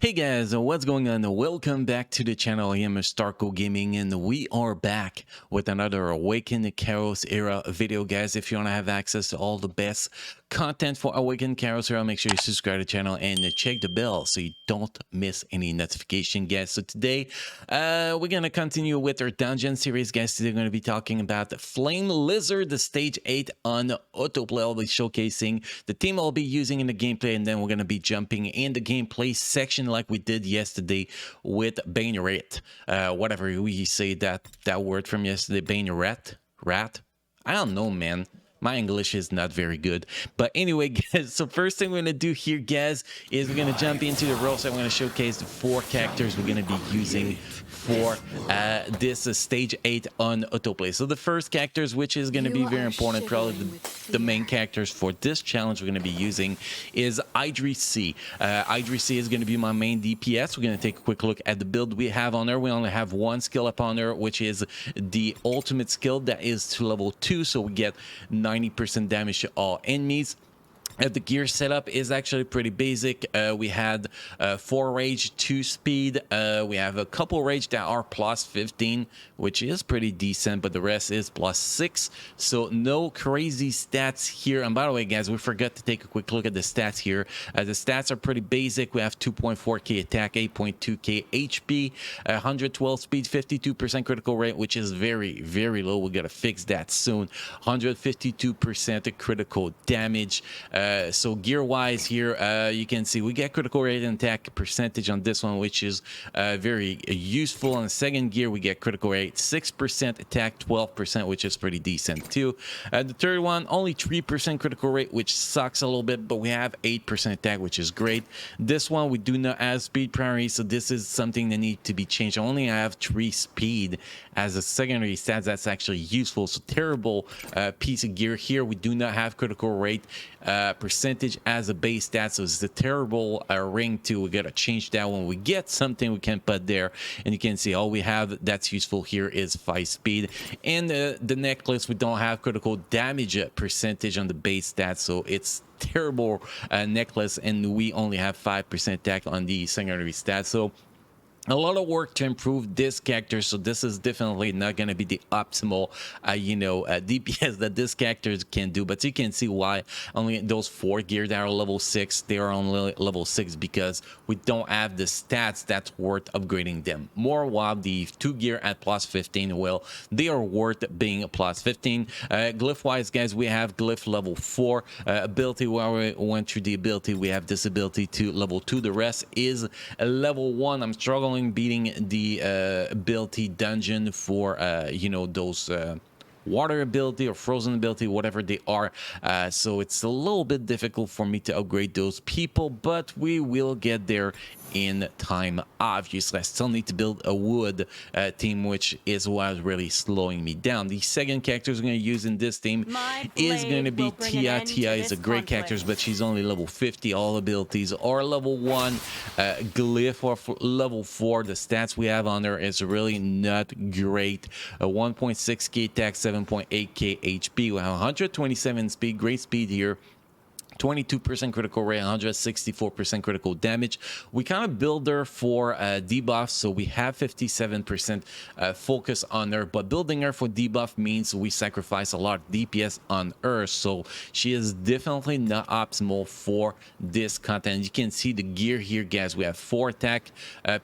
Hey guys, what's going on? Welcome back to the channel. I am Starco Gaming and we are back with another Awaken Chaos Era video, guys. If you want to have access to all the best content for Awaken Chaos Era, make sure you subscribe to the channel and check the bell so you don't miss any notification, guys. So today we're going to continue with our dungeon series, guys. Today we're going to be talking about the Flame Lizard, the stage 8 on autoplay. I'll be showcasing the team I'll be using in the gameplay, and then we're going to be jumping in the gameplay section like we did yesterday with Banerat. Whatever we say that word from yesterday, Banerat, rat. I don't know, man. My English is not very good. But anyway, guys, so first thing we're going to do here, guys, is we're going to jump into the roles. I'm going to showcase the 4 characters we're going to be using for this stage 8 on autoplay. So the first characters, which is going to be very important, probably the main characters for this challenge we're going to be using, is Idris. Idris is going to be my main DPS. We're going to take a quick look at the build we have on her. We only have one skill up on her, which is the ultimate skill that is to level 2, so we get 90% damage to all enemies. The gear setup is actually pretty basic. We had 4 rage, 2 speed. We have a couple rage that are plus 15, which is pretty decent, but the rest is plus 6. So no crazy stats here. And by the way, guys, we forgot to take a quick look at the stats here. The stats are pretty basic. We have 2.4k attack, 8.2k HP, 112 speed, 52% critical rate, which is very, very low. We got to fix that soon. 152% critical damage. So gear wise here, you can see we get critical rate and attack percentage on this one, which is very useful. On the second gear, we get critical rate 6%, attack 12%, which is pretty decent too. The third one, only 3% critical rate, which sucks a little bit, but we have 8% attack, which is great. This one we do not have speed primary, so this is something that needs to be changed. I only have 3 speed as a secondary stats. That's actually useful. So terrible piece of gear here. We do not have critical rate percentage as a base stat, so it's a terrible ring too. We gotta change that when we get something we can put there. And you can see all we have that's useful here is 5 speed. And the necklace, we don't have critical damage percentage on the base stat, so it's terrible necklace, and we only have 5% attack on the secondary stat. So a lot of work to improve this character, so this is definitely not going to be the optimal DPS that this character can do. But you can see why only those 4 gear that are level 6, they are only level 6 because we don't have the stats that's worth upgrading them more, while the 2 gear at plus 15, well, they are worth being plus 15. Glyph wise, guys, we have glyph level 4. Ability, where we went through the ability, we have this ability to level 2. The rest is a level 1. I'm struggling beating the ability dungeon for those water ability or frozen ability, whatever they are. So it's a little bit difficult for me to upgrade those people, but we will get there in time. Obviously, I still need to build a wood team, which is what is really slowing me down. The second character we're going to use in this team is going to be Tia. Tia is a great character, but she's only level 50. All abilities are level 1. Glyph or level 4. The stats we have on her is really not great. 1.6k attack, 7.8k HP. We have 127 speed, great speed here. 22% critical rate, 164% critical damage. We kind of build her for debuff, so we have 57% focus on her, but building her for debuff means we sacrifice a lot of DPS on her, so she is definitely not optimal for this content. You can see the gear here, guys. We have 4 attack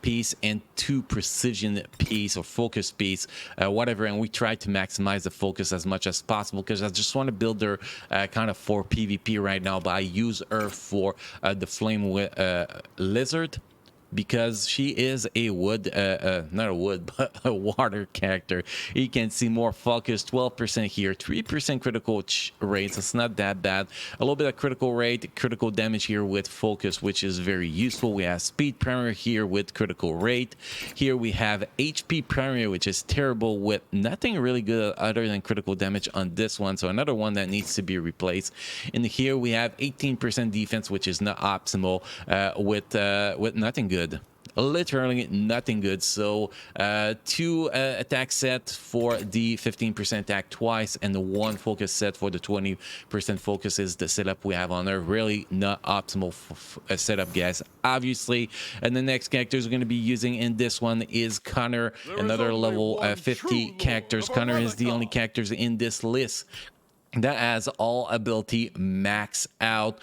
piece and 2 precision piece or focus piece, whatever, and we try to maximize the focus as much as possible because I just want to build her kind of for PvP right now. But I use her for the flame lizard because she is a wood, not a wood, but a water character. You can see more focus, 12% here, 3% critical rates. It's not that bad. A little bit of critical rate, critical damage here with focus, which is very useful. We have speed primary here with critical rate. Here we have HP primary, which is terrible with nothing really good other than critical damage on this one. So another one that needs to be replaced. And here we have 18% defense, which is not optimal with nothing good. literally nothing good. So 2 attack set for the 15% attack twice, and the 1 focus set for the 20% focus is the setup we have on there. Really not optimal setup, guys, obviously. And the next characters we're going to be using in this one is Connor, another level 50 characters. Connor is the only characters in this list that has all ability max out.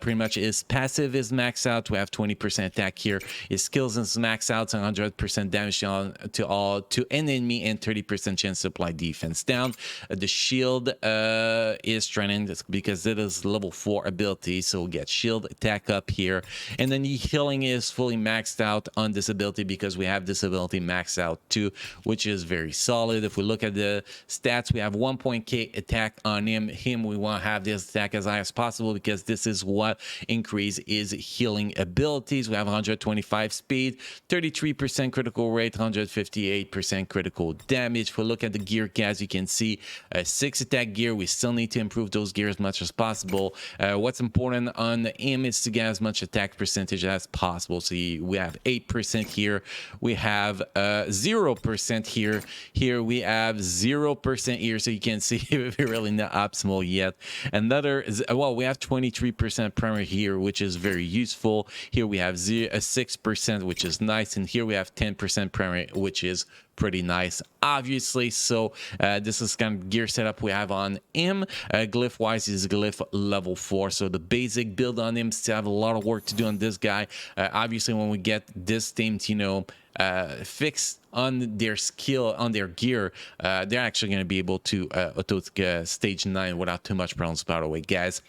Pretty much his passive is max out. We have 20% attack here. His skills is max out, 100% damage to an enemy, and 30% chance to apply defense down. The shield is trending because it is level 4 ability, so we'll get shield attack up here. And then the healing is fully maxed out on this ability because we have this ability maxed out too, which is very solid. If we look at the stats, we have 1.k attack on him. We want to have this attack as high as possible because this is what increase his healing abilities. We have 125 speed, 33% critical rate, 158% critical damage. If we look at the gear, guys, you can see 6 attack gear. We still need to improve those gears as much as possible. What's important on him is to get as much attack percentage as possible. So we have 8% here. We have 0% here. Here we have 0% here. So you can see we're really not optimal yet. Another is, well, we have 23% primary here, which is very useful. Here we have 6%, which is nice, and here we have 10% primary, which is pretty nice, obviously. So this is kind of gear setup we have on him. Glyph wise is glyph level 4, so the basic build on him still have a lot of work to do on this guy. Obviously when we get this team to, you know, fixed on their skill, on their gear, they're actually going to be able to auto stage 9 without too much problems, by the way, guys.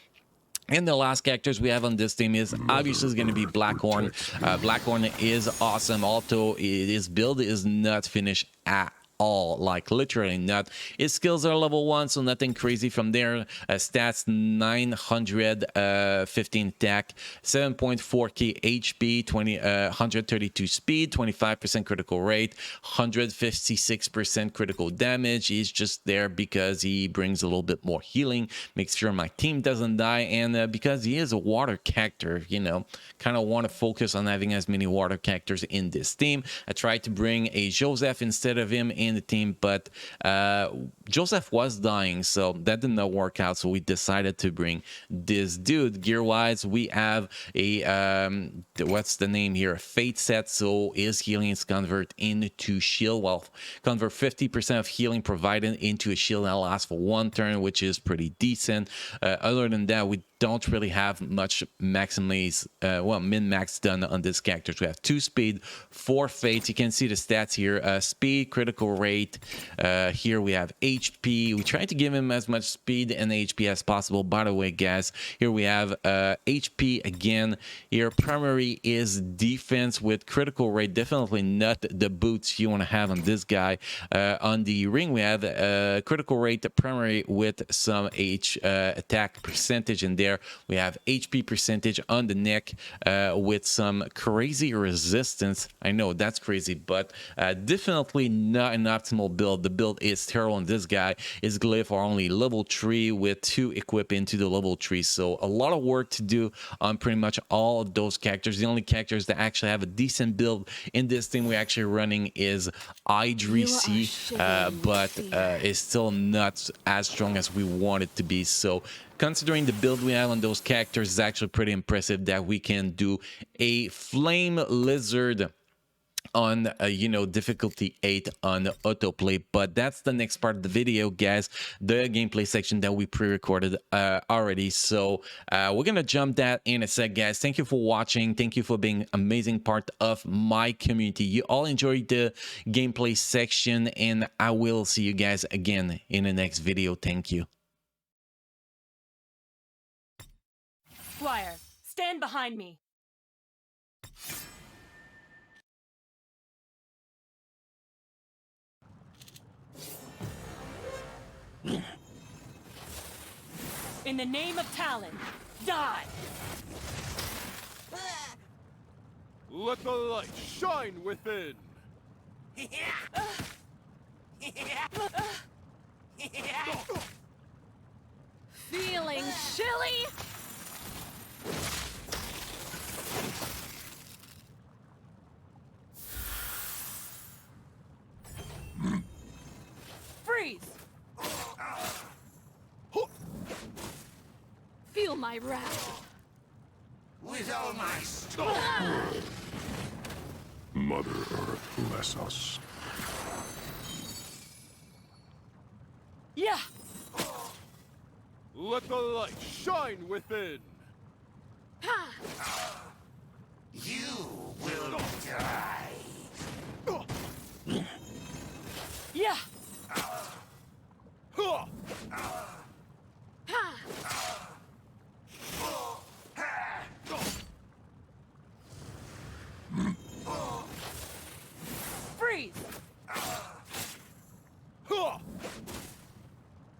And the last characters we have on this team is obviously going to be Blackhorn. Blackhorn is awesome, although his build is not finished at all, like literally not. His skills are level 1, so nothing crazy from there. Stats 915 attack, 7.4k HP, 132 speed, 25% critical rate, 156% critical damage. He's just there because he brings a little bit more healing, makes sure my team doesn't die, and because he is a water character, you know, kind of want to focus on having as many water characters in this team. I tried to bring a Joseph instead of him in the team, but Joseph was dying, so that did not work out, so we decided to bring this dude. Gear wise, we have a what's the name here, fate set, so his healing is convert into shield. Well, convert 50% of healing provided into a shield that lasts for 1 turn, which is pretty decent. Other than that, we don't really have much maximize, well, min-max done on this character. So we have 2 speed, 4 fate. You can see the stats here. Speed, critical rate. Here we have HP. We try to give him as much speed and HP as possible. By the way, guys, here we have HP again. Here, primary is defense with critical rate. Definitely not the boots you want to have on this guy. On the ring, we have critical rate primary with some attack percentage in there. We have HP percentage on the neck with some crazy resistance. I know that's crazy, but definitely not an optimal build. The build is terrible on this guy. His glyph are only level 3 with 2 equip into the level 3, so a lot of work to do on pretty much all of those characters. The only characters that actually have a decent build in this team we're actually running is Idris, but it's still not as strong as we want it to be. So considering the build we have on those characters, is actually pretty impressive that we can do a flame lizard on you know, difficulty 8 on autoplay. But that's the next part of the video, guys, the gameplay section that we pre-recorded already. So we're gonna jump that in a sec, guys. Thank you for watching. Thank you for being amazing part of my community. You all enjoyed the gameplay section, and I will see you guys again in the next video. Thank you. Squire, stand behind me. In the name of Talon, die! Let the light shine within! Feeling chilly? Freeze! Feel my wrath. With all my strength. Mother Earth, bless us. Yeah! Let the light shine within. Ha! You will die. Yeah! Huh. Ha! Freeze! Huh.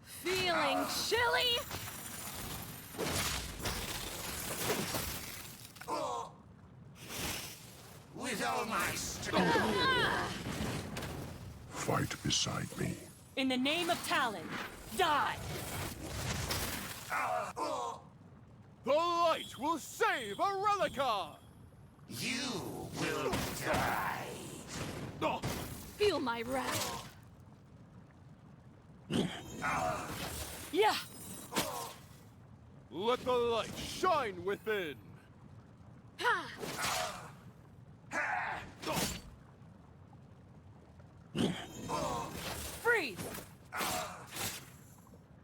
Feeling chilly? With all my strength. Fight beside me. In the name of Talon, die! The light will save Arelica. You will die. Oh. Feel my wrath. Yeah! Let the light shine within. Ha! Freeze!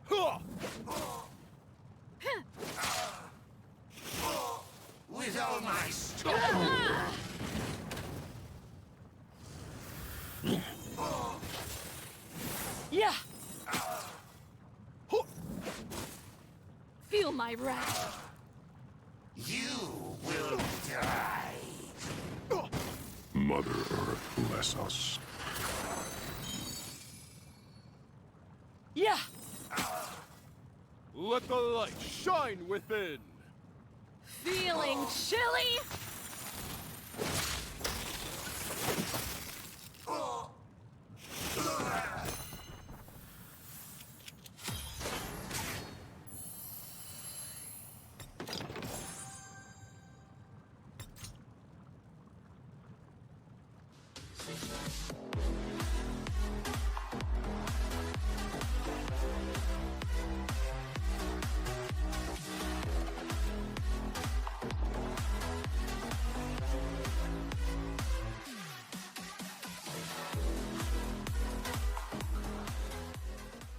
Huh. With all my strength. Yeah! Feel my wrath. You will die. Mother Earth, bless us. Yeah! Let the light shine within. Feeling chilly?